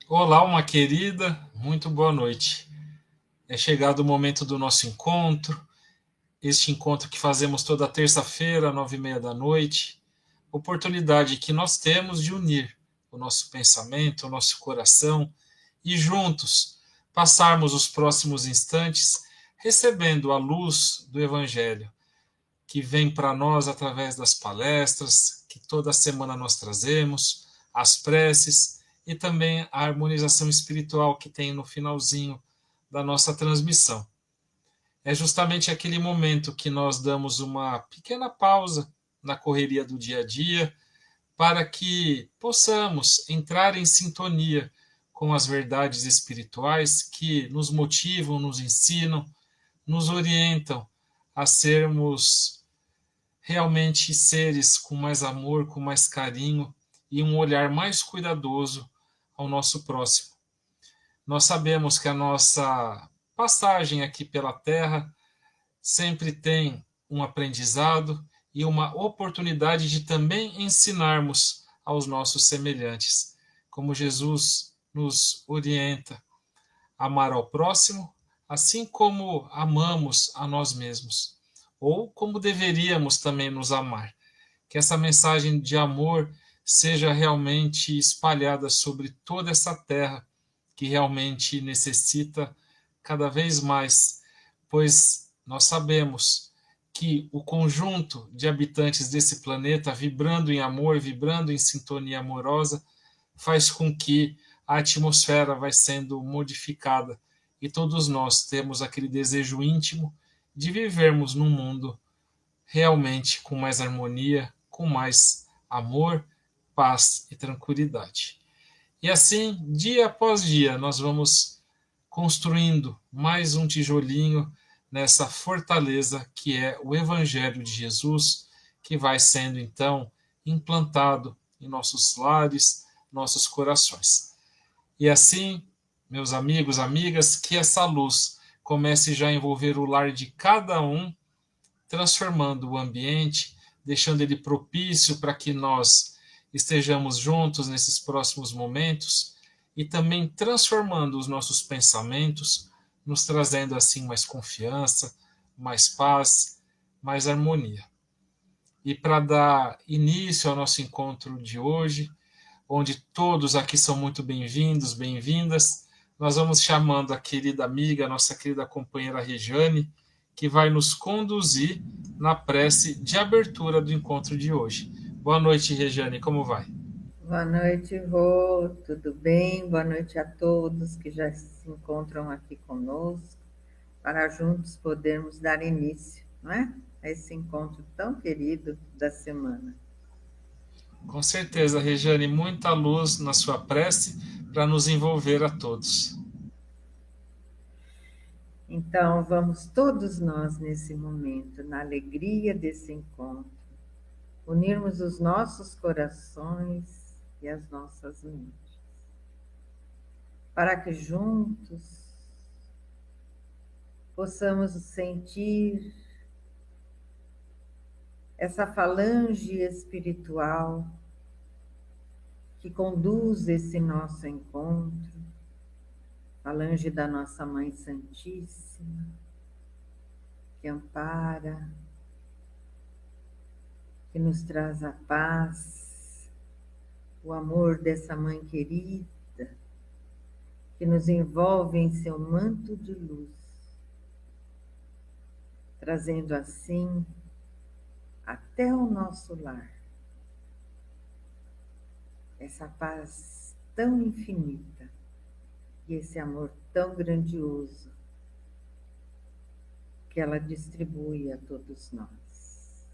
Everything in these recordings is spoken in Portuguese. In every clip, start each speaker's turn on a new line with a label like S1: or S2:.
S1: Olá, uma querida, muito boa noite. É chegado o momento do nosso encontro, este encontro que fazemos toda terça-feira, 9h30 da noite, oportunidade que nós temos de unir o nosso pensamento, o nosso coração e juntos passarmos os próximos instantes recebendo a luz do Evangelho, que vem para nós através das palestras que toda semana nós trazemos, as preces e também a harmonização espiritual que tem no finalzinho da nossa transmissão. É justamente aquele momento que nós damos uma pequena pausa na correria do dia a dia para que possamos entrar em sintonia com as verdades espirituais que nos motivam, nos ensinam, nos orientam a sermos realmente seres com mais amor, com mais carinho e um olhar mais cuidadoso ao nosso próximo. Nós sabemos que a nossa passagem aqui pela Terra sempre tem um aprendizado e uma oportunidade de também ensinarmos aos nossos semelhantes, como Jesus nos orienta a amar ao próximo, assim como amamos a nós mesmos, ou como deveríamos também nos amar. Que essa mensagem de amor seja realmente espalhada sobre toda essa terra que realmente necessita cada vez mais, pois nós sabemos que o conjunto de habitantes desse planeta vibrando em amor, vibrando em sintonia amorosa, faz com que a atmosfera vai sendo modificada e todos nós temos aquele desejo íntimo de vivermos num mundo realmente com mais harmonia, com mais amor, paz e tranquilidade. E assim, dia após dia, nós vamos construindo mais um tijolinho nessa fortaleza que é o Evangelho de Jesus, que vai sendo então implantado em nossos lares, nossos corações. E assim, meus amigos, amigas, que essa luz comece já a envolver o lar de cada um, transformando o ambiente, deixando ele propício para que nós estejamos juntos nesses próximos momentos e também transformando os nossos pensamentos, nos trazendo assim mais confiança, mais paz, mais harmonia. E para dar início ao nosso encontro de hoje, onde todos aqui são muito bem-vindos, bem-vindas, nós vamos chamando a querida amiga, a nossa querida companheira Regiane, que vai nos conduzir na prece de abertura do encontro de hoje. Boa noite, Regiane, como vai?
S2: Boa noite, Rô. Tudo bem? Boa noite a todos que já se encontram aqui conosco, para juntos podermos dar início, não é? A esse encontro tão querido da semana.
S1: Com certeza, Regiane, muita luz na sua prece para nos envolver a todos.
S2: Então, vamos todos nós nesse momento, na alegria desse encontro, unirmos os nossos corações e as nossas mentes, para que juntos possamos sentir essa falange espiritual que conduz esse nosso encontro, falange da nossa Mãe Santíssima, que ampara, que nos traz a paz, o amor dessa Mãe querida, que nos envolve em seu manto de luz, trazendo assim até o nosso lar essa paz tão infinita e esse amor tão grandioso que ela distribui a todos nós.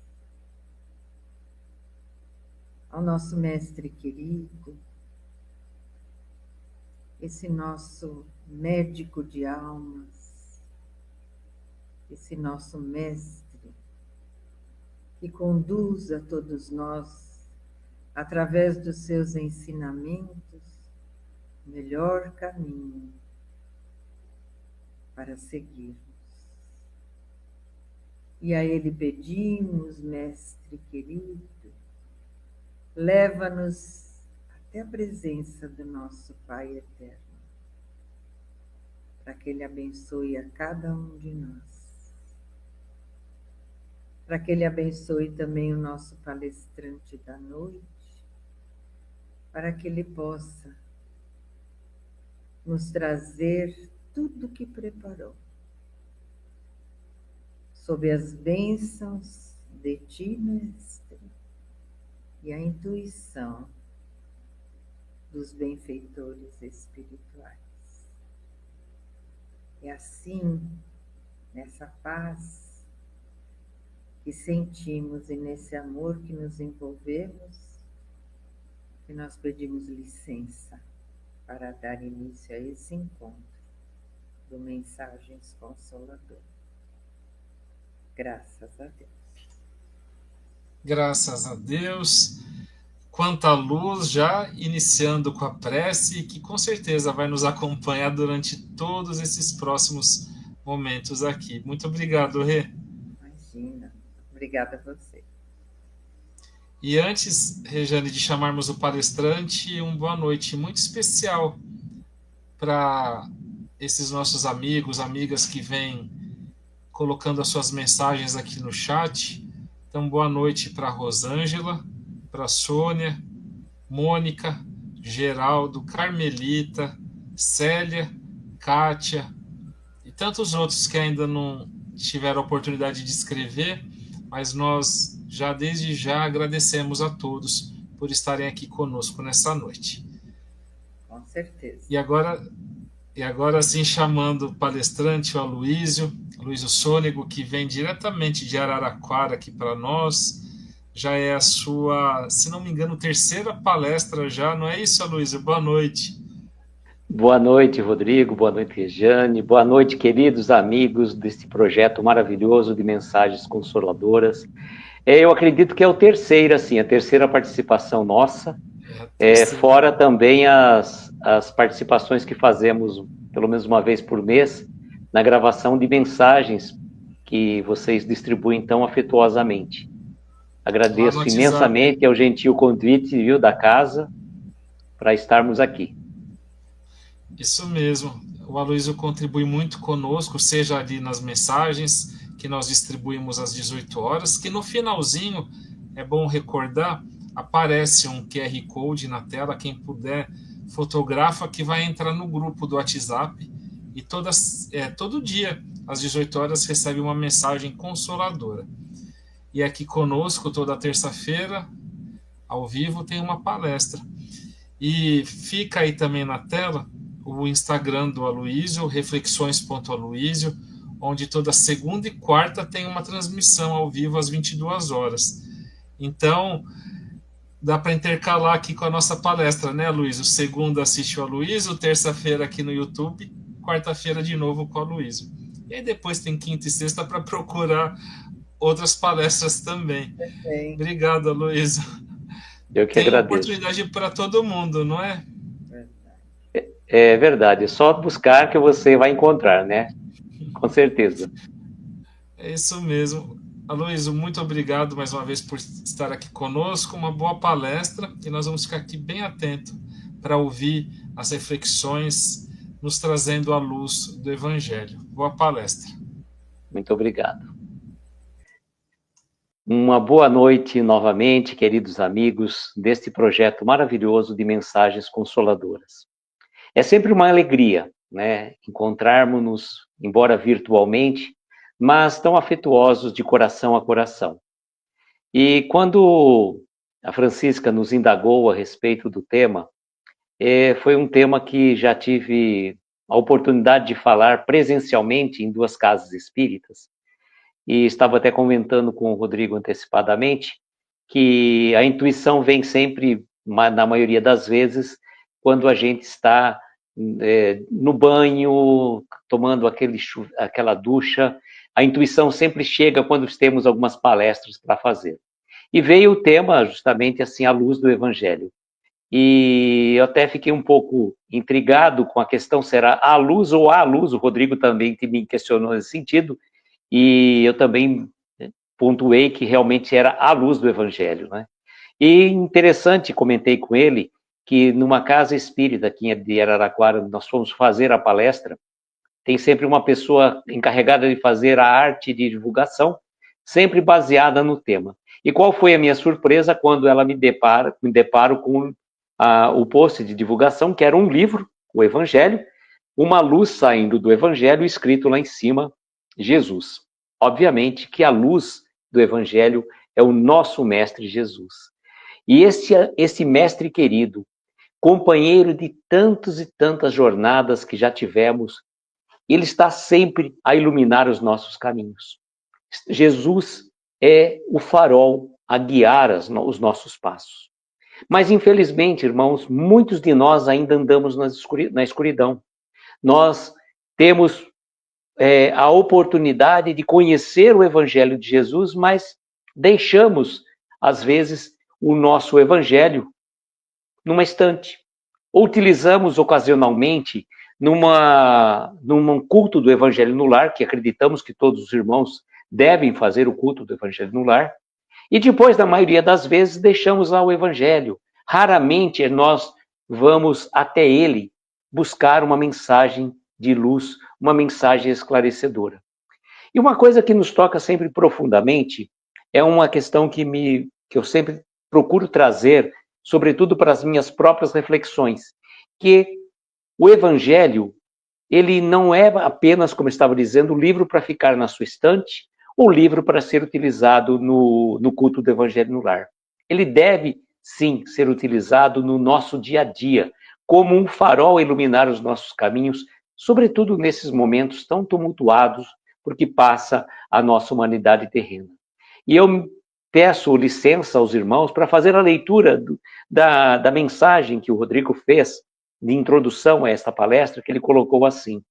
S2: Ao nosso Mestre querido, esse nosso médico de almas, esse nosso Mestre que conduz a todos nós, através dos seus ensinamentos, o melhor caminho para seguirmos. E a Ele pedimos, Mestre querido, leva-nos até a presença do nosso Pai Eterno, para que Ele abençoe a cada um de nós, para que Ele abençoe também o nosso palestrante da noite, para que Ele possa nos trazer tudo o que preparou, sob as bênçãos de Ti, Mestre, e a intuição dos benfeitores espirituais. É assim, nessa paz que sentimos e nesse amor que nos envolvemos, que nós pedimos licença para dar início a esse encontro do Mensagens Consoladoras. Graças a Deus.
S1: Graças a Deus. Quanta luz, já iniciando com a prece, que com certeza vai nos acompanhar durante todos esses próximos momentos aqui. Muito obrigado, Rê.
S2: Imagina. Obrigada a você.
S1: E antes, Rejane, de chamarmos o palestrante, uma boa noite muito especial para esses nossos amigos, amigas que vêm colocando as suas mensagens aqui no chat. Então, boa noite para a Rosângela, para a Sônia, Mônica, Geraldo, Carmelita, Célia, Kátia e tantos outros que ainda não tiveram a oportunidade de escrever, mas nós já desde já agradecemos a todos por estarem aqui conosco nessa noite.
S2: Com certeza.
S1: E agora sim, chamando o palestrante, o Aloísio Sônego, que vem diretamente de Araraquara aqui para nós. Já é a sua, se não me engano, terceira palestra já, não é isso, Aloísio? Boa noite.
S3: Boa noite, Rodrigo, boa noite, Rejane, boa noite, queridos amigos desse projeto maravilhoso de Mensagens Consoladoras. Eu acredito que é a terceira participação nossa, fora também as participações que fazemos, pelo menos uma vez por mês, na gravação de mensagens que vocês distribuem tão afetuosamente. Agradeço imensamente ao gentil convite, viu, da casa, para estarmos aqui.
S1: Isso mesmo. O Aloísio contribui muito conosco, seja ali nas mensagens que nós distribuímos às 18 horas, que no finalzinho, é bom recordar, aparece um QR Code na tela, quem puder, fotografa, que vai entrar no grupo do WhatsApp e todo dia, às 18 horas, recebe uma mensagem consoladora. E aqui conosco, toda terça-feira, ao vivo, tem uma palestra. E fica aí também na tela o Instagram do Aloísio, reflexões.aloísio, onde toda segunda e quarta tem uma transmissão ao vivo às 22 horas. Então, dá para intercalar aqui com a nossa palestra, né, Aloísio? Segunda assiste o Aloísio, terça-feira aqui no YouTube, quarta-feira de novo com o Aloísio. E aí depois tem quinta e sexta para procurar outras palestras também.
S2: Bem.
S1: Obrigado, Aloísio.
S3: Eu que
S1: tem
S3: agradeço.
S1: Oportunidade para todo mundo, não é?
S3: É verdade, é só buscar que você vai encontrar, né? Com certeza.
S1: É isso mesmo. Aloísio, muito obrigado mais uma vez por estar aqui conosco. Uma boa palestra e nós vamos ficar aqui bem atento para ouvir as reflexões nos trazendo a luz do Evangelho. Boa palestra.
S3: Muito obrigado. Uma boa noite novamente, queridos amigos, deste projeto maravilhoso de Mensagens Consoladoras. É sempre uma alegria, né, encontrarmos-nos, embora virtualmente, mas tão afetuosos de coração a coração. E quando a Francisca nos indagou a respeito do tema, foi um tema que já tive a oportunidade de falar presencialmente em 2 casas espíritas, e estava até comentando com o Rodrigo antecipadamente, que a intuição vem sempre, na maioria das vezes, quando a gente está no banho, tomando aquela ducha. A intuição sempre chega quando temos algumas palestras para fazer. E veio o tema justamente assim, a luz do Evangelho. E eu até fiquei um pouco intrigado com a questão, será a luz ou a luz? O Rodrigo também me questionou nesse sentido, e eu também pontuei que realmente era a luz do Evangelho, né? E interessante, comentei com ele, que numa casa espírita aqui de Araraquara, nós fomos fazer a palestra, tem sempre uma pessoa encarregada de fazer a arte de divulgação, sempre baseada no tema. E qual foi a minha surpresa quando ela me deparo com o post de divulgação, que era um livro, o Evangelho, uma luz saindo do Evangelho, escrito lá em cima, Jesus. Obviamente que a luz do Evangelho é o nosso Mestre Jesus. E esse Mestre querido, companheiro de tantas e tantas jornadas que já tivemos, ele está sempre a iluminar os nossos caminhos. Jesus é o farol a guiar os nossos passos. Mas, infelizmente, irmãos, muitos de nós ainda andamos na escuridão. Nós temos a oportunidade de conhecer o Evangelho de Jesus, mas deixamos, às vezes, o nosso Evangelho numa estante. Ou utilizamos ocasionalmente num culto do Evangelho no lar, que acreditamos que todos os irmãos devem fazer o culto do Evangelho no lar, e depois, na maioria das vezes, deixamos lá o Evangelho. Raramente nós vamos até ele buscar uma mensagem de luz, uma mensagem esclarecedora. E uma coisa que nos toca sempre profundamente é uma questão que eu sempre procuro trazer, sobretudo para as minhas próprias reflexões, que o Evangelho, ele não é apenas, como eu estava dizendo, um livro para ficar na sua estante, ou livro para ser utilizado no culto do Evangelho no lar. Ele deve, sim, ser utilizado no nosso dia a dia, como um farol a iluminar os nossos caminhos, sobretudo nesses momentos tão tumultuados, porque passa a nossa humanidade terrena. E eu peço licença aos irmãos para fazer a leitura da mensagem que o Rodrigo fez de introdução a esta palestra, que ele colocou assim: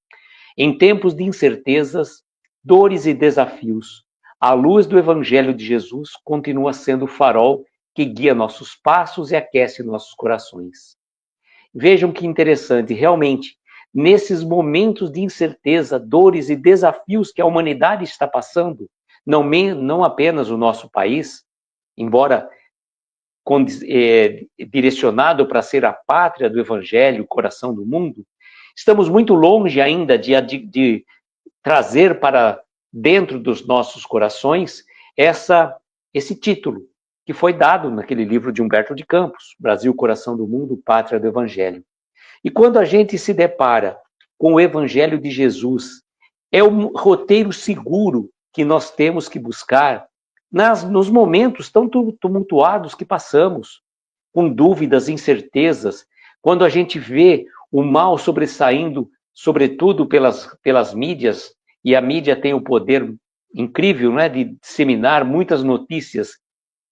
S3: em tempos de incertezas, dores e desafios, a luz do Evangelho de Jesus continua sendo o farol que guia nossos passos e aquece nossos corações. Vejam que interessante, realmente, nesses momentos de incerteza, dores e desafios que a humanidade está passando, não apenas o nosso país, embora direcionado para ser a pátria do Evangelho, o coração do mundo, estamos muito longe ainda de trazer para dentro dos nossos corações esse título que foi dado naquele livro de Humberto de Campos, Brasil, Coração do Mundo, Pátria do Evangelho. E quando a gente se depara com o Evangelho de Jesus, é um roteiro seguro que nós temos que buscar nos momentos tão tumultuados que passamos, com dúvidas, incertezas, quando a gente vê o mal sobressaindo, sobretudo pelas mídias, e a mídia tem o poder incrível, né, de disseminar muitas notícias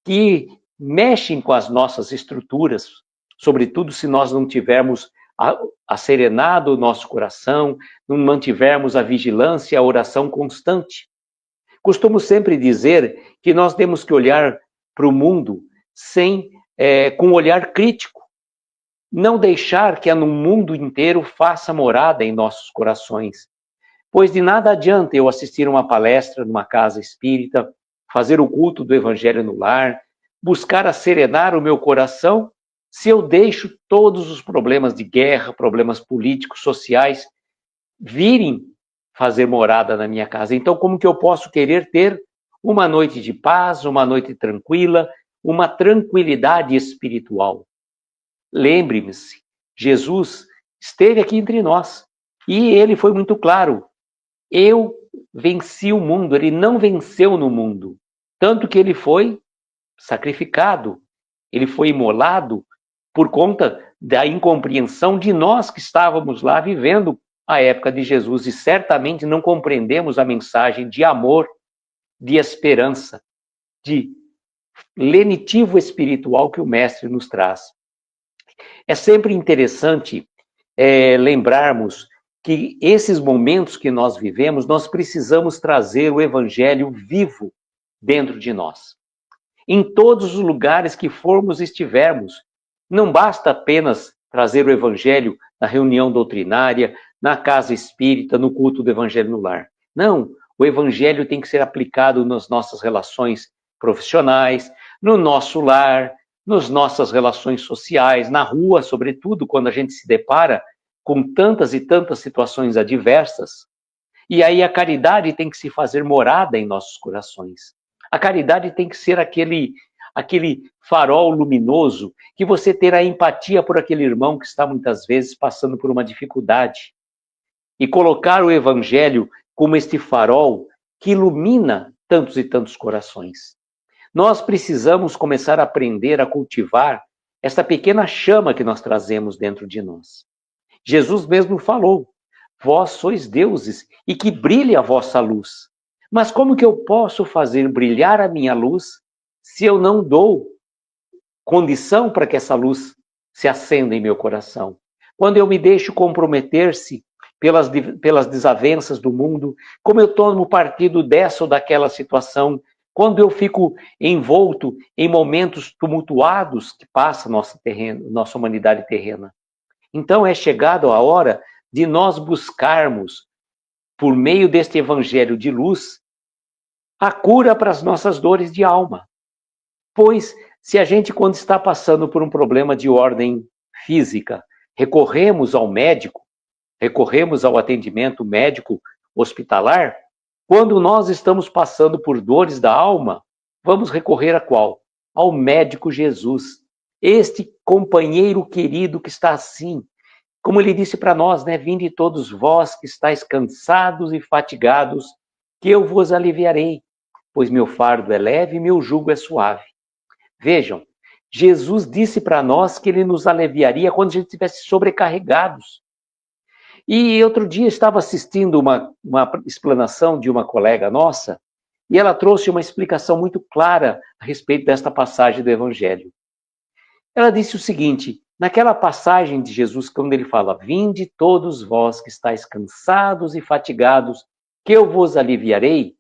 S3: que mexem com as nossas estruturas, sobretudo se nós não tivermos asserenado o nosso coração, não mantivermos a vigilância, a oração constante. Costumo sempre dizer que nós temos que olhar para o mundo com um olhar crítico, não deixar que no mundo inteiro faça morada em nossos corações. Pois de nada adianta eu assistir uma palestra numa casa espírita, fazer o culto do Evangelho no lar, buscar serenar o meu coração, se eu deixo todos os problemas de guerra, problemas políticos, sociais, virem fazer morada na minha casa. Então, como que eu posso querer ter uma noite de paz, uma noite tranquila, uma tranquilidade espiritual? Lembre-se, Jesus esteve aqui entre nós e ele foi muito claro. Eu venci o mundo, ele não venceu no mundo. Tanto que ele foi sacrificado, ele foi imolado por conta da incompreensão de nós que estávamos lá vivendo a época de Jesus e certamente não compreendemos a mensagem de amor, de esperança, de lenitivo espiritual que o Mestre nos traz. É sempre interessante lembrarmos que esses momentos que nós vivemos, nós precisamos trazer o Evangelho vivo dentro de nós. Em todos os lugares que formos e estivermos, não basta apenas trazer o Evangelho na reunião doutrinária, na casa espírita, no culto do Evangelho no lar. Não, o Evangelho tem que ser aplicado nas nossas relações profissionais, no nosso lar, nas nossas relações sociais, na rua, sobretudo, quando a gente se depara com tantas e tantas situações adversas. E aí a caridade tem que se fazer morada em nossos corações. A caridade tem que ser aquele farol luminoso que você terá empatia por aquele irmão que está muitas vezes passando por uma dificuldade. E colocar o Evangelho como este farol que ilumina tantos e tantos corações. Nós precisamos começar a aprender a cultivar esta pequena chama que nós trazemos dentro de nós. Jesus mesmo falou: vós sois deuses e que brilhe a vossa luz. Mas como que eu posso fazer brilhar a minha luz se eu não dou condição para que essa luz se acenda em meu coração? Quando eu me deixo comprometer-se pelas desavenças do mundo, como eu tomo partido dessa ou daquela situação, quando eu fico envolto em momentos tumultuados que passa nossa humanidade terrena. Então é chegado a hora de nós buscarmos, por meio deste evangelho de luz, a cura para as nossas dores de alma. Pois, se a gente, quando está passando por um problema de ordem física, recorremos ao médico, recorremos ao atendimento médico hospitalar, quando nós estamos passando por dores da alma, vamos recorrer a qual? Ao médico Jesus. Este companheiro querido que está assim, como ele disse para nós, né? Vinde todos vós que estáis cansados e fatigados, que eu vos aliviarei, pois meu fardo é leve e meu jugo é suave. Vejam, Jesus disse para nós que ele nos aliviaria quando a gente estivesse sobrecarregados. E outro dia estava assistindo uma explanação de uma colega nossa, e ela trouxe uma explicação muito clara a respeito desta passagem do Evangelho. Ela disse o seguinte: naquela passagem de Jesus, quando ele fala, vinde todos vós que estáis cansados e fatigados, que eu vos aliviarei,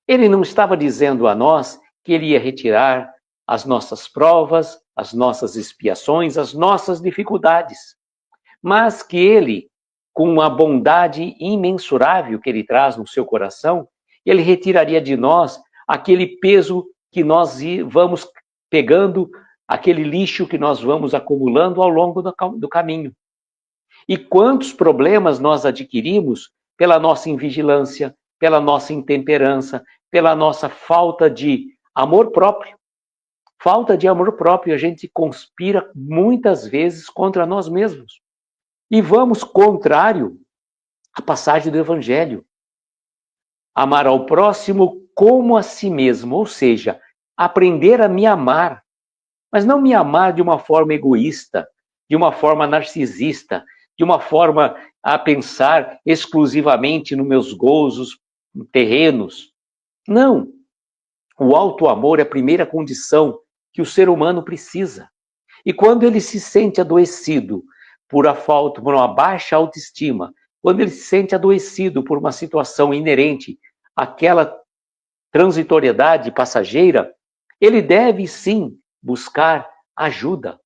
S3: ele não estava dizendo a nós que ele ia retirar as nossas provas, as nossas expiações, as nossas dificuldades, mas que ele, com a bondade imensurável que ele traz no seu coração, ele retiraria de nós aquele peso que nós vamos pegando, aquele lixo que nós vamos acumulando ao longo do caminho. E quantos problemas nós adquirimos pela nossa invigilância, pela nossa intemperança, pela nossa falta de amor próprio. Falta de amor próprio, a gente conspira muitas vezes contra nós mesmos. E vamos contrário à passagem do Evangelho. Amar ao próximo como a si mesmo, ou seja, aprender a me amar, mas não me amar de uma forma egoísta, de uma forma narcisista, de uma forma a pensar exclusivamente nos meus gozos terrenos. Não. O auto-amor é a primeira condição que o ser humano precisa. E quando ele se sente adoecido por uma baixa autoestima, quando ele se sente adoecido por uma situação inerente àquela transitoriedade passageira, ele deve sim buscar ajuda.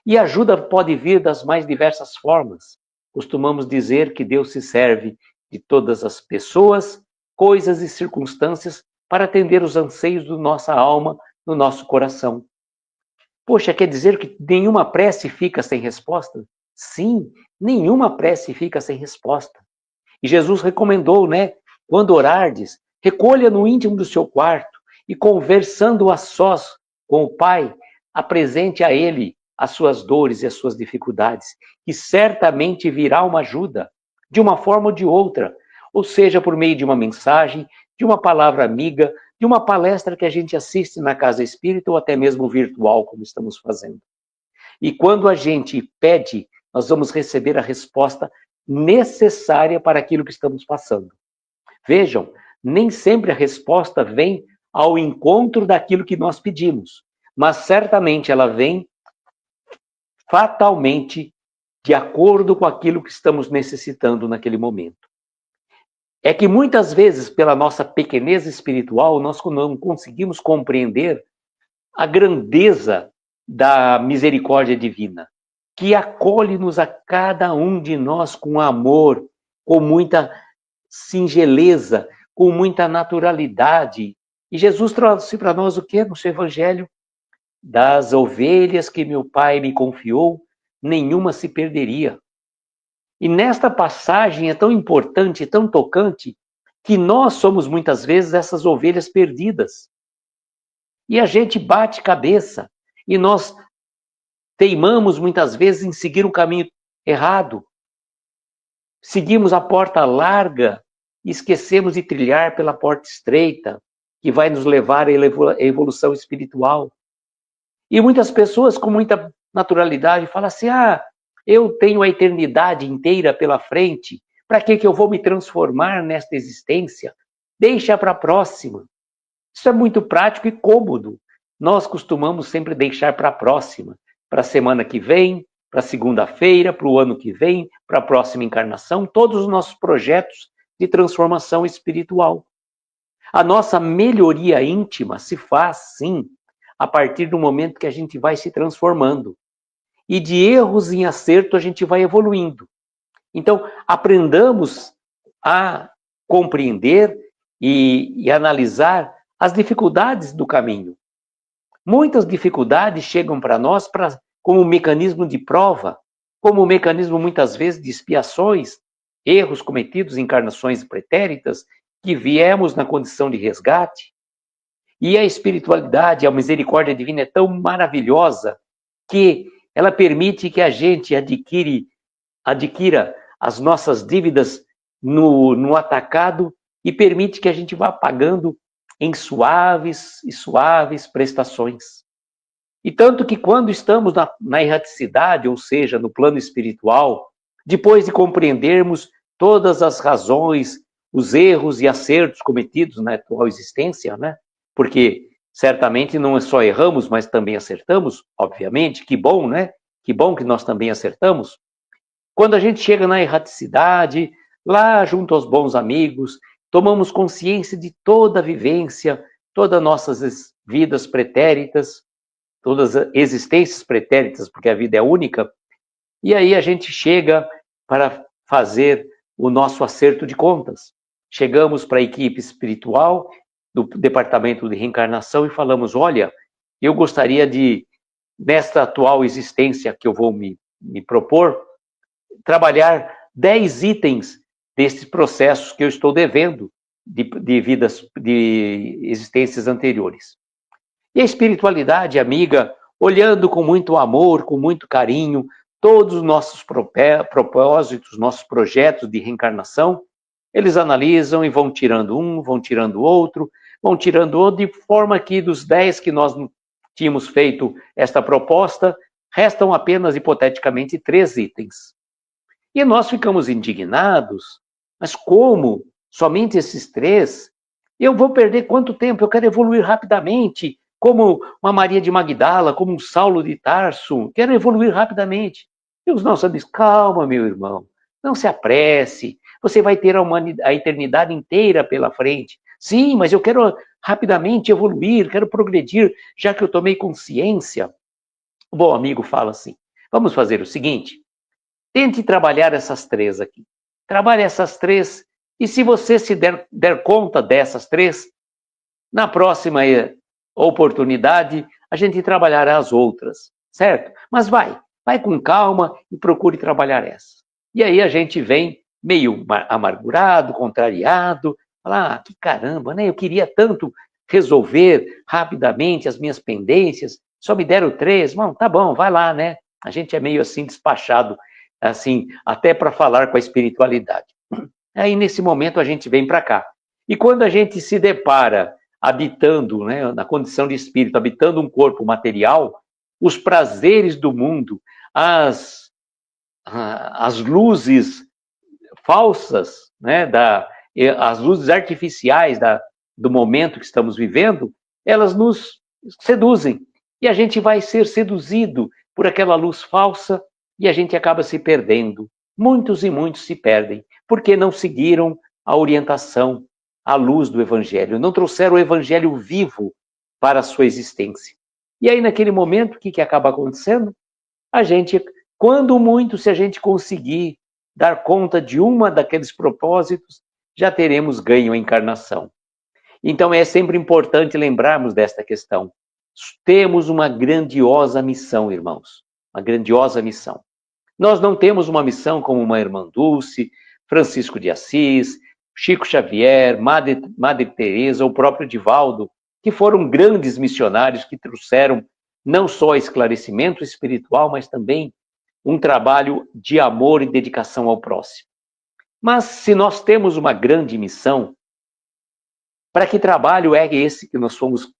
S3: E ajuda pode vir das mais diversas formas. Costumamos dizer que Deus se serve de todas as pessoas, coisas e circunstâncias para atender os anseios da nossa alma, no nosso coração. Poxa, quer dizer que nenhuma prece fica sem resposta? Sim, nenhuma prece fica sem resposta. E Jesus recomendou, né? Quando orardes, recolha no íntimo do seu quarto e conversando a sós com o Pai, apresente a Ele as suas dores e as suas dificuldades, e certamente virá uma ajuda, de uma forma ou de outra, ou seja, por meio de uma mensagem, de uma palavra amiga, de uma palestra que a gente assiste na Casa Espírita ou até mesmo virtual, como estamos fazendo. E quando a gente pede, nós vamos receber a resposta necessária para aquilo que estamos passando. Vejam, nem sempre a resposta vem ao encontro daquilo que nós pedimos, mas certamente ela vem fatalmente de acordo com aquilo que estamos necessitando naquele momento. É que muitas vezes, pela nossa pequenez espiritual, nós não conseguimos compreender a grandeza da misericórdia divina, que acolhe-nos a cada um de nós com amor, com muita singeleza, com muita naturalidade. E Jesus trouxe para nós o quê? No seu Evangelho? das ovelhas que meu pai me confiou, nenhuma se perderia. E nesta passagem é tão importante, tão tocante, que nós somos muitas vezes essas ovelhas perdidas. E a gente bate cabeça, e nós teimamos muitas vezes em seguir um caminho errado. Seguimos a porta larga e esquecemos de trilhar pela porta estreita, que vai nos levar à evolução espiritual. E muitas pessoas, com muita naturalidade, falam assim: eu tenho a eternidade inteira pela frente, para que eu vou me transformar nesta existência? Deixa para a próxima. Isso é muito prático e cômodo. Nós costumamos sempre deixar para a próxima, para a semana que vem, para segunda-feira, para o ano que vem, para a próxima encarnação, todos os nossos projetos de transformação espiritual. A nossa melhoria íntima se faz, sim, a partir do momento que a gente vai se transformando. E de erros em acerto a gente vai evoluindo. Então, aprendamos a compreender e analisar as dificuldades do caminho. Muitas dificuldades chegam para nós como um mecanismo de prova, como um mecanismo, muitas vezes, de expiações, erros cometidos em encarnações pretéritas, que viemos na condição de resgate. E a espiritualidade, a misericórdia divina é tão maravilhosa que ela permite que a gente adquira as nossas dívidas no atacado e permite que a gente vá pagando em suaves e suaves prestações. E tanto que quando estamos na erraticidade, ou seja, no plano espiritual, depois de compreendermos todas as razões, os erros e acertos cometidos na atual existência, né? Porque certamente não só erramos, mas também acertamos, obviamente, que bom, né? Que bom que nós também acertamos. Quando a gente chega na erraticidade, lá junto aos bons amigos, tomamos consciência de toda a vivência, todas as nossas vidas pretéritas, todas as existências pretéritas, porque a vida é única, e aí a gente chega para fazer o nosso acerto de contas. Chegamos para a equipe espiritual do departamento de reencarnação e falamos: olha, eu gostaria de, nesta atual existência que eu vou me propor, trabalhar 10 itens desses processos que eu estou devendo de vidas, de existências anteriores. E a espiritualidade amiga, olhando com muito amor, com muito carinho, todos os nossos propósitos, nossos projetos de reencarnação, eles analisam e vão tirando um, vão tirando outro, de forma que dos 10 que nós tínhamos feito esta proposta, restam apenas, hipoteticamente, 3 itens. E nós ficamos indignados, mas como somente esses 3? Eu vou perder quanto tempo? Eu quero evoluir rapidamente, como uma Maria de Magdala, como um Saulo de Tarso, quero evoluir rapidamente. E os nossos amigos: calma, meu irmão, não se apresse, você vai ter a eternidade inteira pela frente. Sim, mas eu quero rapidamente evoluir, quero progredir, já que eu tomei consciência. O bom amigo fala assim: vamos fazer o seguinte, tente trabalhar essas 3 aqui. Trabalhe essas 3, e se você se der conta dessas 3, na próxima oportunidade, a gente trabalhará as outras, certo? Mas vai com calma e procure trabalhar essa. E aí a gente vem meio amargurado, contrariado, fala: que caramba, né? Eu queria tanto resolver rapidamente as minhas pendências, só me deram 3, bom, tá bom, vai lá, né? A gente é meio assim despachado, assim, até para falar com a espiritualidade. Aí nesse momento a gente vem para cá. E quando a gente se depara habitando, né, na condição de espírito, habitando um corpo material, os prazeres do mundo, as luzes falsas, né, as luzes artificiais do momento que estamos vivendo, elas nos seduzem. E a gente vai ser seduzido por aquela luz falsa e a gente acaba se perdendo. Muitos e muitos se perdem, porque não seguiram a orientação, a luz do Evangelho, não trouxeram o Evangelho vivo para a sua existência. E aí, naquele momento, o que acaba acontecendo? A gente, quando muito, se a gente conseguir dar conta de uma daqueles propósitos, já teremos ganho a encarnação. Então, é sempre importante lembrarmos desta questão. temos uma grandiosa missão, irmãos. Uma grandiosa missão. Nós não temos uma missão como uma irmã Dulce, Francisco de Assis, Chico Xavier, Madre Teresa, o próprio Divaldo, que foram grandes missionários que trouxeram não só esclarecimento espiritual, mas também um trabalho de amor e dedicação ao próximo. Mas se nós temos uma grande missão, para que trabalho é esse que nós fomos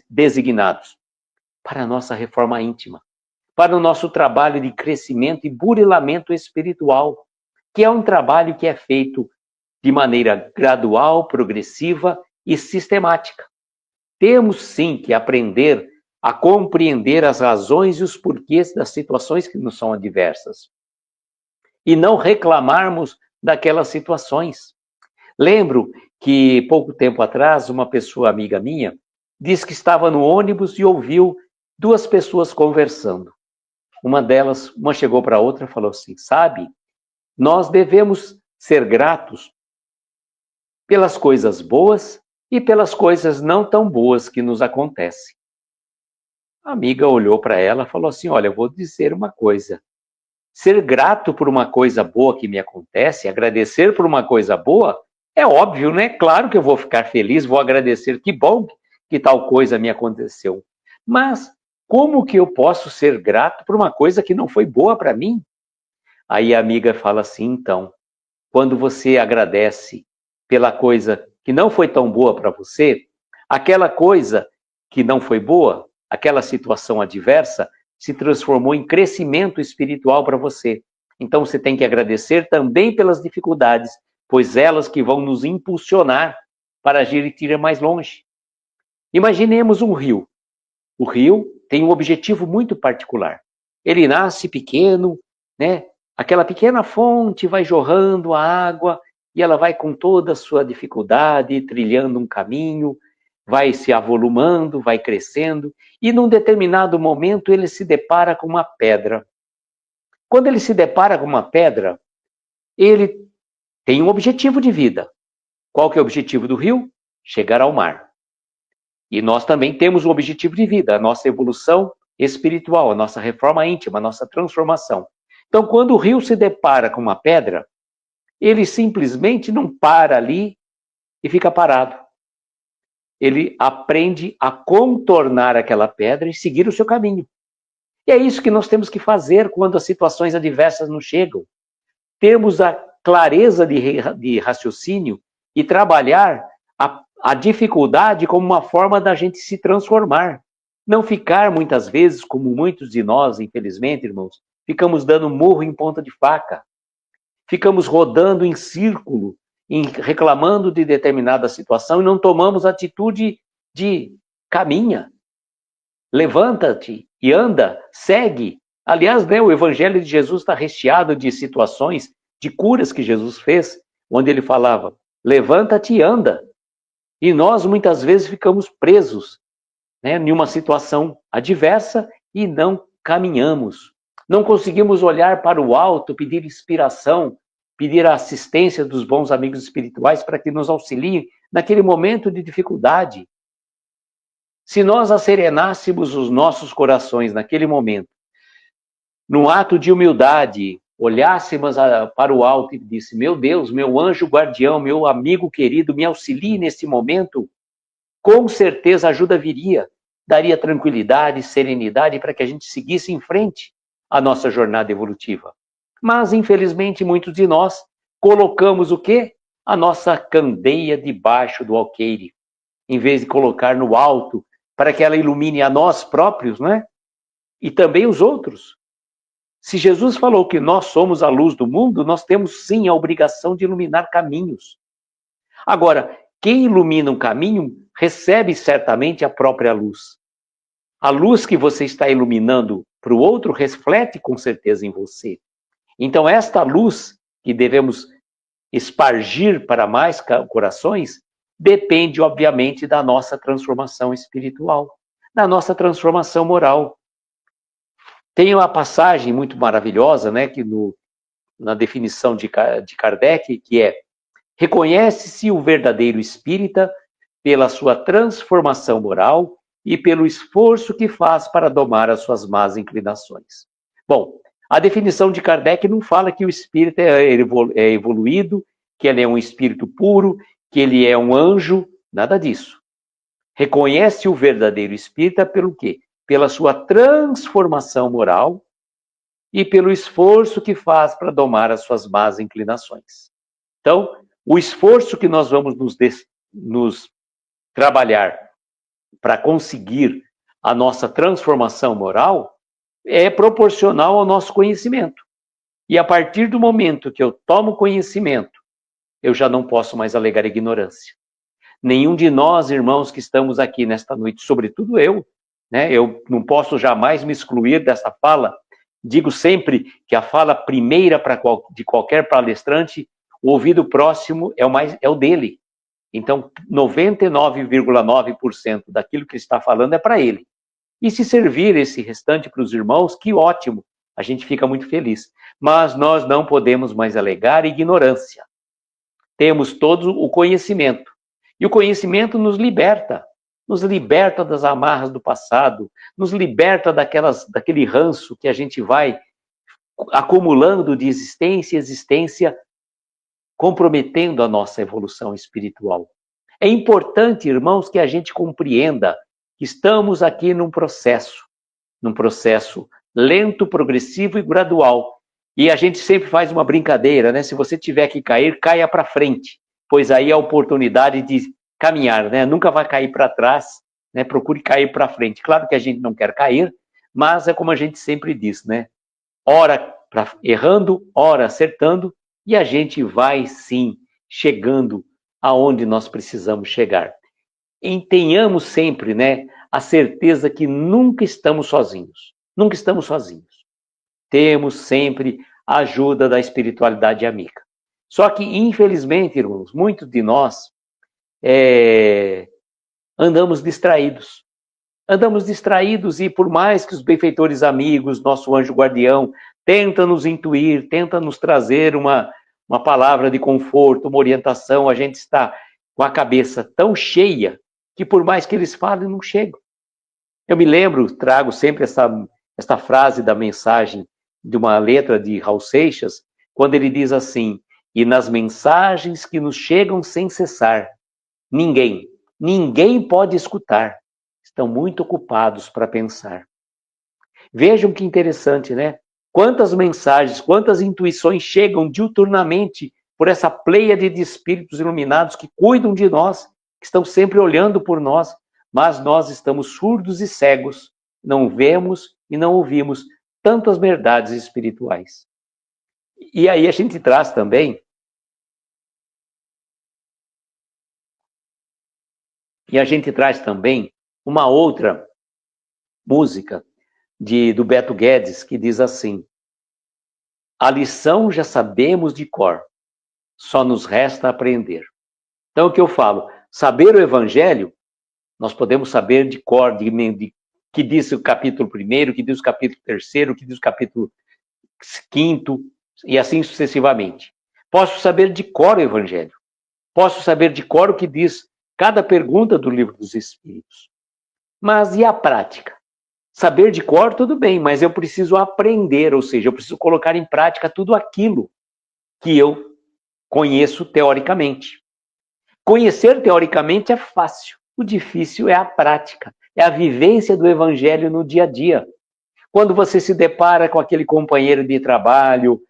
S3: designados? Para a nossa reforma íntima, para o nosso trabalho de crescimento e burilamento espiritual, que é um trabalho que é feito de maneira gradual, progressiva e sistemática. Temos sim que aprender a compreender as razões e os porquês das situações que nos são adversas. E não reclamarmos daquelas situações. Lembro que pouco tempo atrás, uma pessoa amiga minha disse que estava no ônibus e ouviu duas pessoas conversando. Uma chegou para a outra e falou assim: sabe, nós devemos ser gratos pelas coisas boas e pelas coisas não tão boas que nos acontecem. A amiga olhou para ela e falou assim: olha, eu vou dizer uma coisa. Ser grato por uma coisa boa que me acontece, agradecer por uma coisa boa, é óbvio, né? Claro que eu vou ficar feliz, vou agradecer, que bom que tal coisa me aconteceu. Mas como que eu posso ser grato por uma coisa que não foi boa para mim? Aí a amiga fala assim: então, quando você agradece pela coisa que não foi tão boa para você, aquela coisa que não foi boa, aquela situação adversa, se transformou em crescimento espiritual para você. Então você tem que agradecer também pelas dificuldades, pois elas que vão nos impulsionar para agir e ir mais longe. Imaginemos um rio. O rio tem um objetivo muito particular. Ele nasce pequeno, né? Aquela pequena fonte vai jorrando a água e ela vai com toda a sua dificuldade, trilhando um caminho, vai se avolumando, vai crescendo, e num determinado momento ele se depara com uma pedra. Quando ele se depara com uma pedra, ele tem um objetivo de vida. Qual que é o objetivo do rio? Chegar ao mar. E nós também temos um objetivo de vida, a nossa evolução espiritual, a nossa reforma íntima, a nossa transformação. Então, quando o rio se depara com uma pedra, ele simplesmente não para ali e fica parado. Ele aprende a contornar aquela pedra e seguir o seu caminho. E é isso que nós temos que fazer quando as situações adversas nos chegam. Termos a clareza de raciocínio e trabalhar a dificuldade como uma forma da gente se transformar. Não ficar, muitas vezes, como muitos de nós, infelizmente, irmãos, ficamos dando murro em ponta de faca. Ficamos rodando em círculo, reclamando de determinada situação e não tomamos atitude de caminha. Levanta-te e anda, segue. Aliás, né, o Evangelho de Jesus está recheado de situações, de curas que Jesus fez, onde ele falava: levanta-te e anda. E nós, muitas vezes, ficamos presos, né, em uma situação adversa e não caminhamos. Não conseguimos olhar para o alto, pedir inspiração, pedir a assistência dos bons amigos espirituais para que nos auxiliem naquele momento de dificuldade. Se nós acerenássemos os nossos corações naquele momento, num ato de humildade, olhássemos para o alto e disse: meu Deus, meu anjo guardião, meu amigo querido, me auxilie nesse momento, com certeza a ajuda viria, daria tranquilidade, serenidade para que a gente seguisse em frente a nossa jornada evolutiva. Mas, infelizmente, muitos de nós colocamos o quê? A nossa candeia debaixo do alqueire, em vez de colocar no alto, para que ela ilumine a nós próprios, né? E também os outros. Se Jesus falou que nós somos a luz do mundo, nós temos sim a obrigação de iluminar caminhos. Agora, quem ilumina um caminho recebe certamente a própria luz. A luz que você está iluminando para o outro reflete com certeza em você. Então, esta luz que devemos espargir para mais corações depende, obviamente, da nossa transformação espiritual, da nossa transformação moral. Tem uma passagem muito maravilhosa, né, que na definição de Kardec, que é: reconhece-se o verdadeiro espírita pela sua transformação moral e pelo esforço que faz para domar as suas más inclinações. Bom, a definição de Kardec não fala que o espírito é evoluído, que ele é um espírito puro, que ele é um anjo, nada disso. Reconhece o verdadeiro espírita pelo quê? Pela sua transformação moral e pelo esforço que faz para domar as suas más inclinações. Então, o esforço que nós vamos nos trabalhar para conseguir a nossa transformação moral é proporcional ao nosso conhecimento. E a partir do momento que eu tomo conhecimento, eu já não posso mais alegar ignorância. Nenhum de nós, irmãos, que estamos aqui nesta noite, sobretudo eu, né, eu não posso jamais me excluir dessa fala. Digo sempre que a fala primeira de qualquer palestrante, o ouvido próximo é o dele. Então, 99,9% daquilo que ele está falando é para ele. E se servir esse restante para os irmãos, que ótimo, a gente fica muito feliz. Mas nós não podemos mais alegar ignorância. Temos todo o conhecimento. E o conhecimento nos liberta das amarras do passado, nos liberta daquele ranço que a gente vai acumulando de existência em existência, comprometendo a nossa evolução espiritual. É importante, irmãos, que a gente compreenda que estamos aqui num processo lento, progressivo e gradual. E a gente sempre faz uma brincadeira, né? Se você tiver que cair, caia para frente, pois aí é a oportunidade de caminhar, né? Nunca vai cair para trás, né? Procure cair para frente. Claro que a gente não quer cair, mas é como a gente sempre diz, né? Ora errando, ora acertando, e a gente vai sim chegando aonde nós precisamos chegar. E tenhamos sempre, né, a certeza que nunca estamos sozinhos. Nunca estamos sozinhos. Temos sempre a ajuda da espiritualidade amiga. Só que, infelizmente, irmãos, muitos de nós andamos distraídos. Andamos distraídos e por mais que os benfeitores amigos, nosso anjo guardião, tenta nos intuir, tenta nos trazer uma palavra de conforto, uma orientação, a gente está com a cabeça tão cheia que por mais que eles falem, não chegam. Eu me lembro, trago sempre essa frase da mensagem de uma letra de Raul Seixas, quando ele diz assim: e nas mensagens que nos chegam sem cessar, ninguém pode escutar, estão muito ocupados para pensar. Vejam que interessante, né? Quantas mensagens, quantas intuições chegam diuturnamente por essa pleiade de espíritos iluminados que cuidam de nós, que estão sempre olhando por nós, mas nós estamos surdos e cegos, não vemos e não ouvimos tantas verdades espirituais. E aí a gente traz também uma outra música do Beto Guedes, que diz assim: a lição já sabemos de cor, só nos resta aprender. Então, o que eu falo? Saber o Evangelho, nós podemos saber de cor, que diz o capítulo 1º, que diz o capítulo 3º, que diz o capítulo 5º, e assim sucessivamente. Posso saber de cor o Evangelho. Posso saber de cor o que diz cada pergunta do Livro dos Espíritos. Mas e a prática? Saber de cor, tudo bem, mas eu preciso aprender, ou seja, eu preciso colocar em prática tudo aquilo que eu conheço teoricamente. Conhecer teoricamente é fácil, o difícil é a prática, é a vivência do Evangelho no dia a dia. Quando você se depara com aquele companheiro de trabalho,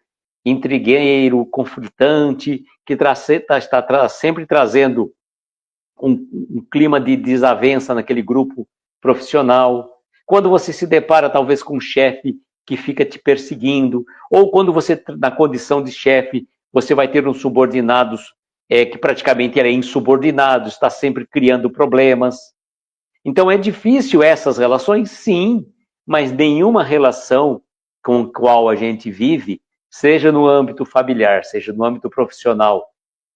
S3: intrigueiro, conflitante, que está sempre trazendo um clima de desavença naquele grupo profissional, quando você se depara talvez com um chefe que fica te perseguindo, ou quando você, na condição de chefe, você vai ter uns subordinados que praticamente ele é insubordinado, está sempre criando problemas. Então é difícil essas relações? Sim, mas nenhuma relação com a qual a gente vive, seja no âmbito familiar, seja no âmbito profissional,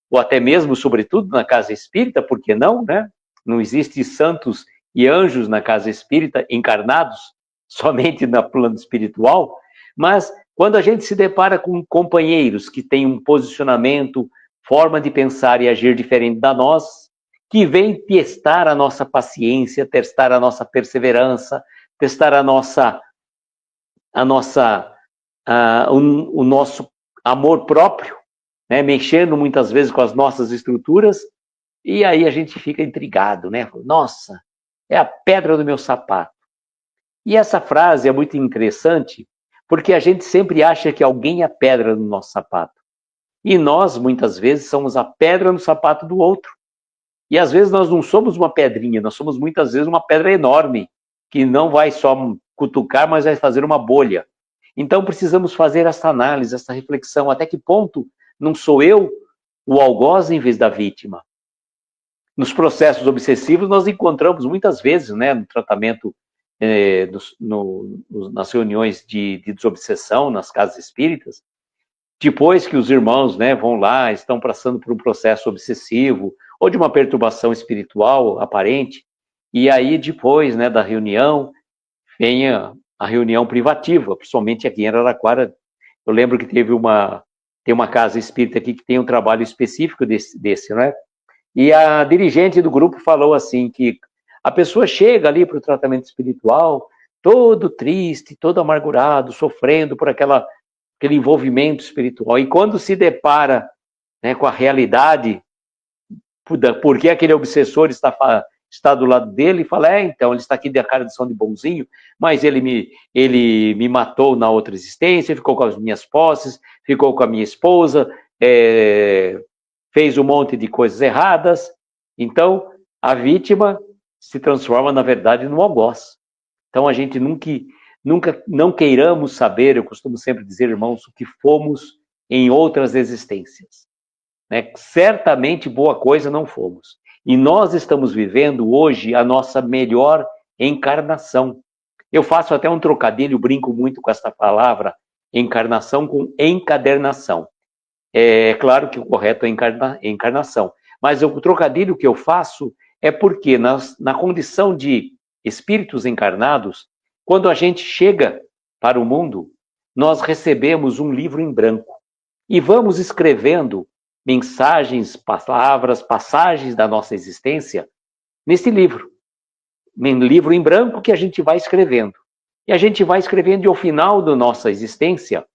S3: ou até mesmo, sobretudo, na casa espírita, por que não, né? Não existe santos e anjos na casa espírita encarnados, somente no plano espiritual, mas quando a gente se depara com companheiros que têm um posicionamento, forma de pensar e agir diferente da nós, que vem testar a nossa paciência, testar a nossa perseverança, testar o nosso amor próprio, né? Mexendo muitas vezes com as nossas estruturas, e aí a gente fica intrigado, né? Nossa, é a pedra do meu sapato. E essa frase é muito interessante, porque a gente sempre acha que alguém é a pedra no nosso sapato. E nós, muitas vezes, somos a pedra no sapato do outro. E às vezes nós não somos uma pedrinha, nós somos muitas vezes uma pedra enorme, que não vai só cutucar, mas vai fazer uma bolha. Então precisamos fazer essa análise, essa reflexão, até que ponto não sou eu o algoz em vez da vítima. Nos processos obsessivos nós encontramos muitas vezes, né, no tratamento, nas reuniões de desobsessão, nas casas espíritas, depois que os irmãos, né, vão lá, estão passando por um processo obsessivo ou de uma perturbação espiritual aparente, e aí depois, né, da reunião, vem a reunião privativa, principalmente aqui em Araraquara. Eu lembro que tem uma casa espírita aqui que tem um trabalho específico desse, né? E a dirigente do grupo falou assim, que a pessoa chega ali para o tratamento espiritual, todo triste, todo amargurado, sofrendo por aquele envolvimento espiritual. E quando se depara, né, com a realidade, porque aquele obsessor está do lado dele, e fala, então, ele está aqui de cara de bonzinho, mas ele me matou na outra existência, ficou com as minhas posses, ficou com a minha esposa, fez um monte de coisas erradas. Então, a vítima se transforma, na verdade, no algoz. Então, a gente nunca não queiramos saber, eu costumo sempre dizer, irmãos, o que fomos em outras existências. Né? Certamente boa coisa não fomos. E nós estamos vivendo hoje a nossa melhor encarnação. Eu faço até um trocadilho, brinco muito com essa palavra, encarnação com encadernação. É claro que o correto é encarnação. Mas o trocadilho que eu faço é porque na condição de espíritos encarnados, quando a gente chega para o mundo, nós recebemos um livro em branco e vamos escrevendo mensagens, palavras, passagens da nossa existência nesse livro. Um livro em branco que a gente vai escrevendo. E a gente vai escrevendo e ao final da nossa existência,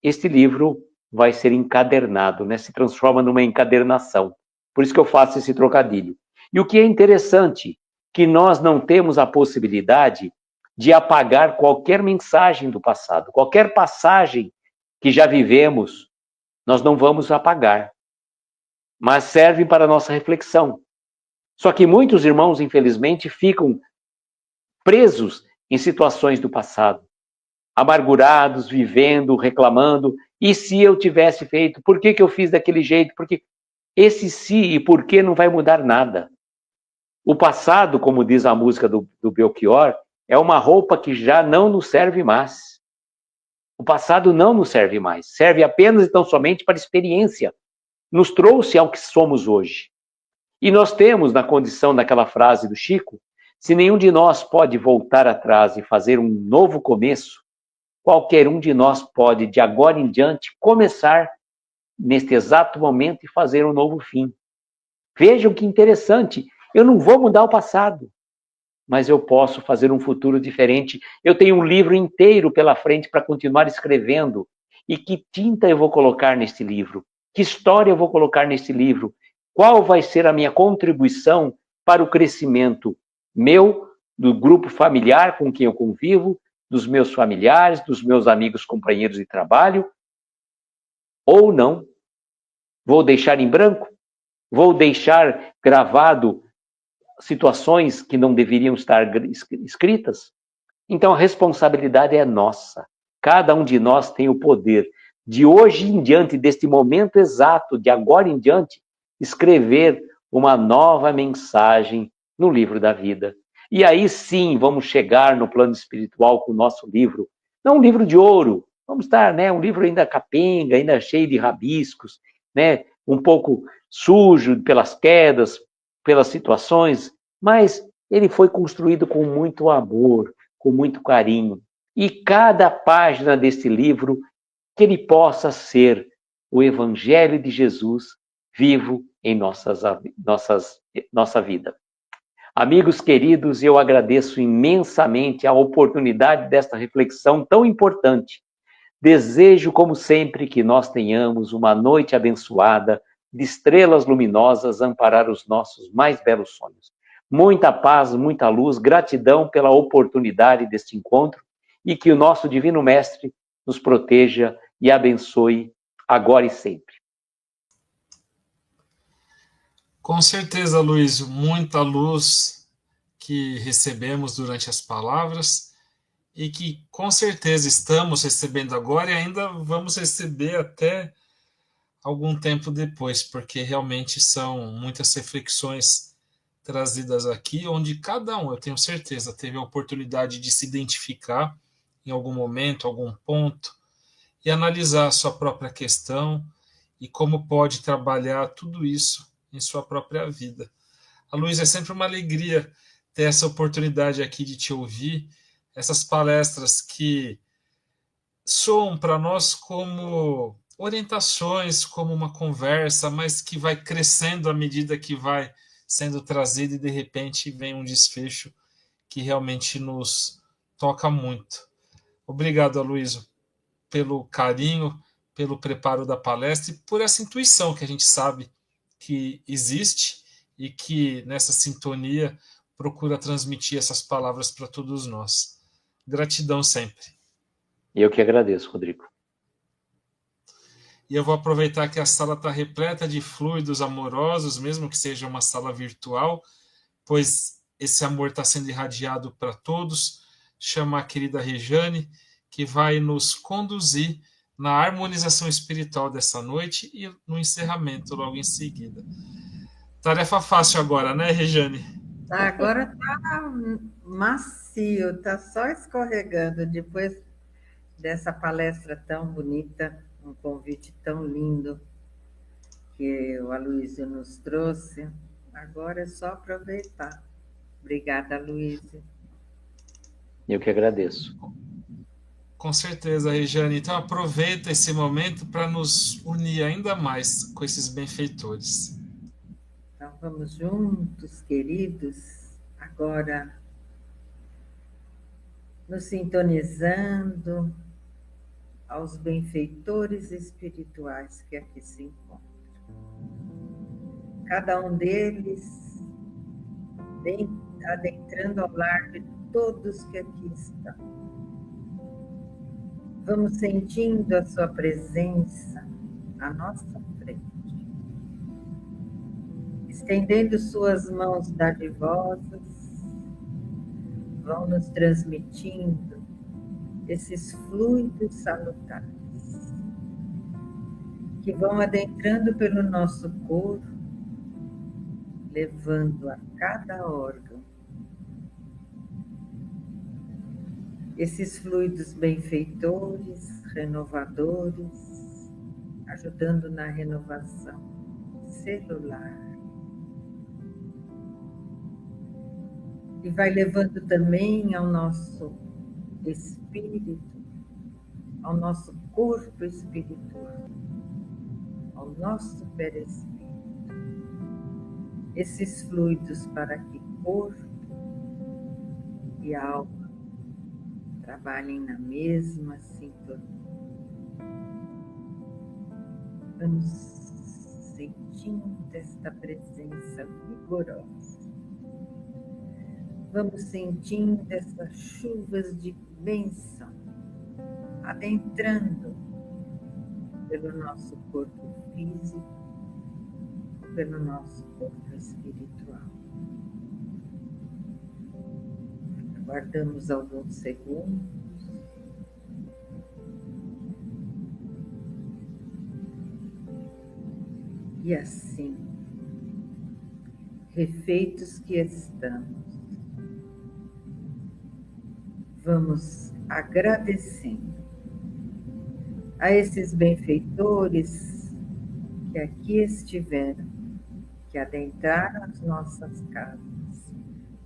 S3: este livro vai ser encadernado, né? Se transforma numa encadernação. Por isso que eu faço esse trocadilho. E o que é interessante, que nós não temos a possibilidade de apagar qualquer mensagem do passado. Qualquer passagem que já vivemos, nós não vamos apagar. Mas servem para a nossa reflexão. Só que muitos irmãos, infelizmente, ficam presos em situações do passado, amargurados, vivendo, reclamando. E se eu tivesse feito? Por que eu fiz daquele jeito? Porque esse se e por que não vai mudar nada. O passado, como diz a música do Belchior, é uma roupa que já não nos serve mais. O passado não nos serve mais. Serve apenas e tão somente para experiência. Nos trouxe ao que somos hoje. E nós temos, na condição daquela frase do Chico, se nenhum de nós pode voltar atrás e fazer um novo começo, qualquer um de nós pode, de agora em diante, começar neste exato momento e fazer um novo fim. Vejam que interessante, eu não vou mudar o passado, mas eu posso fazer um futuro diferente. Eu tenho um livro inteiro pela frente para continuar escrevendo. E que tinta eu vou colocar neste livro? Que história eu vou colocar neste livro? Qual vai ser a minha contribuição para o crescimento meu, do grupo familiar com quem eu convivo, dos meus familiares, dos meus amigos, companheiros de trabalho? Ou não? Vou deixar em branco? Vou deixar gravado situações que não deveriam estar escritas? Então a responsabilidade é nossa. Cada um de nós tem o poder de hoje em diante, deste momento exato, de agora em diante, escrever uma nova mensagem no livro da vida. E aí sim vamos chegar no plano espiritual com o nosso livro. Não um livro de ouro, vamos estar, né, um livro ainda capenga, ainda cheio de rabiscos, né, um pouco sujo pelas quedas, pelas situações, mas ele foi construído com muito amor, com muito carinho. E cada página desse livro, que ele possa ser o Evangelho de Jesus vivo em nossas nossa vida. Amigos queridos, eu agradeço imensamente a oportunidade desta reflexão tão importante. Desejo, como sempre, que nós tenhamos uma noite abençoada, de estrelas luminosas amparar os nossos mais belos sonhos. Muita paz, muita luz, gratidão pela oportunidade deste encontro e que o nosso Divino Mestre nos proteja e abençoe agora e sempre.
S1: Com certeza, Luiz, muita luz que recebemos durante as palavras e que com certeza estamos recebendo agora e ainda vamos receber até algum tempo depois, porque realmente são muitas reflexões trazidas aqui, onde cada um, eu tenho certeza, teve a oportunidade de se identificar em algum momento, algum ponto, e analisar a sua própria questão e como pode trabalhar tudo isso em sua própria vida. A Luísa, é sempre uma alegria ter essa oportunidade aqui de te ouvir, essas palestras que soam para nós como orientações, como uma conversa, mas que vai crescendo à medida que vai sendo trazida e de repente vem um desfecho que realmente nos toca muito. Obrigado, Aloysio, pelo carinho, pelo preparo da palestra e por essa intuição que a gente sabe que existe e que nessa sintonia procura transmitir essas palavras para todos nós. Gratidão sempre.
S3: Eu que agradeço, Rodrigo.
S1: E eu vou aproveitar que a sala está repleta de fluidos amorosos, mesmo que seja uma sala virtual, pois esse amor está sendo irradiado para todos. Chama a querida Rejane, que vai nos conduzir na harmonização espiritual dessa noite e no encerramento logo em seguida. Tarefa fácil agora, né, Rejane?
S2: Agora está macio, está só escorregando. Depois dessa palestra tão bonita, um convite tão lindo que o Aloysio nos trouxe, agora é só aproveitar. Obrigada, Aloysio.
S3: Eu que agradeço.
S1: Com certeza, Regiane. Então aproveita esse momento para nos unir ainda mais com esses benfeitores.
S2: Então vamos juntos, queridos, agora nos sintonizando aos benfeitores espirituais que aqui se encontram. Cada um deles adentrando ao lar de todos que aqui estão. Vamos sentindo a sua presença à nossa frente, estendendo suas mãos dadivosas, vão nos transmitindo esses fluidos salutares que vão adentrando pelo nosso corpo, levando a cada órgão esses fluidos benfeitores, renovadores, ajudando na renovação celular. E vai levando também ao nosso espírito, ao nosso corpo espiritual, ao nosso perispírito, esses fluidos para que corpo e alma trabalhem na mesma sintonia. Vamos sentindo esta presença vigorosa. Vamos sentindo essas chuvas de bênção adentrando pelo nosso corpo físico, pelo nosso corpo espiritual. Aguardamos alguns segundos. E assim, refeitos que estamos, vamos agradecendo a esses benfeitores que aqui estiveram, que adentraram as nossas casas,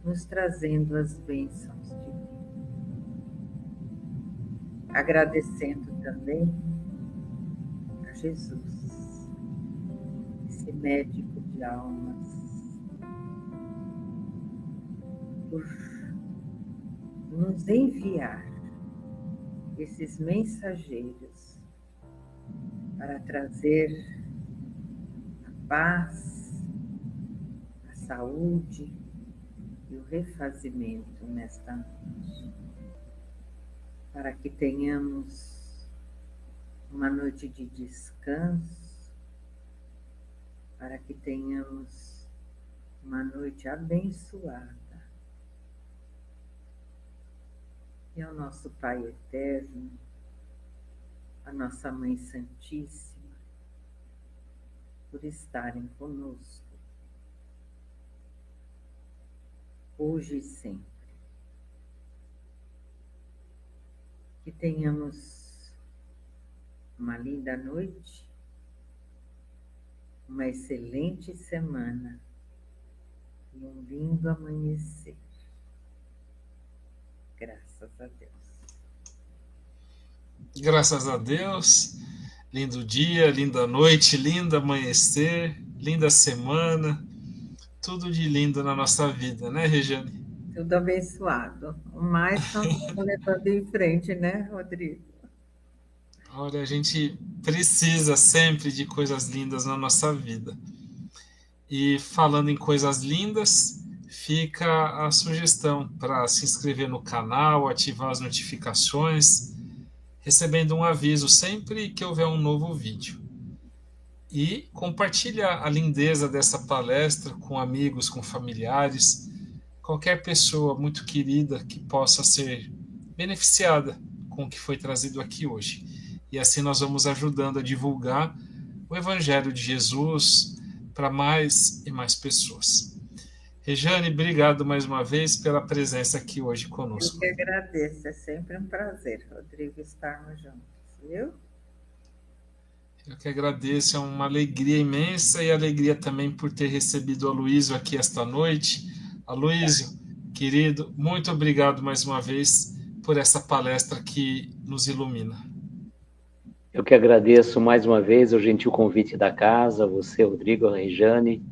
S2: nos trazendo as bênçãos divinas. Agradecendo também a Jesus, esse médico de almas, por nos enviar esses mensageiros para trazer a paz, a saúde e o refazimento nesta noite, para que tenhamos uma noite de descanso, para que tenhamos uma noite abençoada. E ao nosso Pai Eterno, a nossa Mãe Santíssima, por estarem conosco, hoje e sempre. Que tenhamos uma linda noite, uma excelente semana e um lindo amanhecer. Graças a Deus.
S1: Graças a Deus. Lindo dia, linda noite, lindo amanhecer, linda semana. Tudo de lindo na nossa vida, né, Regiane?
S2: Tudo abençoado. O mais estamos levando em frente, né, Rodrigo?
S1: Olha, a gente precisa sempre de coisas lindas na nossa vida. E falando em coisas lindas, fica a sugestão para se inscrever no canal, ativar as notificações, recebendo um aviso sempre que houver um novo vídeo. E compartilha a lindeza dessa palestra com amigos, com familiares, qualquer pessoa muito querida que possa ser beneficiada com o que foi trazido aqui hoje. E assim nós vamos ajudando a divulgar o Evangelho de Jesus para mais e mais pessoas. Regiane, obrigado mais uma vez pela presença aqui hoje conosco.
S2: Eu que agradeço, é sempre um prazer, Rodrigo, estarmos juntos, viu?
S1: Eu que agradeço, é uma alegria imensa e alegria também por ter recebido o Aloísio aqui esta noite. Aloísio, querido, muito obrigado mais uma vez por essa palestra que nos ilumina.
S3: Eu que agradeço mais uma vez o gentil convite da casa, você, Rodrigo, a Regiane,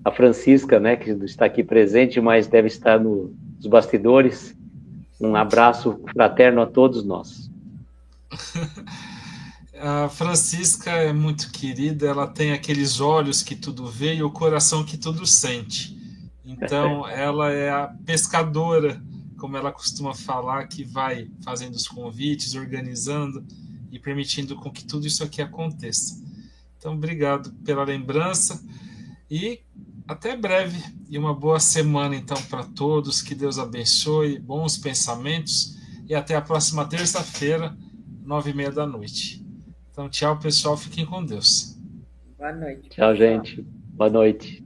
S3: a Francisca, né, que está aqui presente, mas deve estar nos bastidores. Um abraço fraterno a todos nós.
S1: A Francisca é muito querida, ela tem aqueles olhos que tudo vê e o coração que tudo sente. Então, ela é a pescadora, como ela costuma falar, que vai fazendo os convites, organizando e permitindo com que tudo isso aqui aconteça. Então, obrigado pela lembrança e até breve. E uma boa semana, então, para todos. Que Deus abençoe, bons pensamentos e até a próxima terça-feira, 9h30 da noite. Então, tchau, pessoal. Fiquem com Deus.
S2: Boa noite.
S3: Tchau,
S2: pessoal.
S3: gente. Boa noite.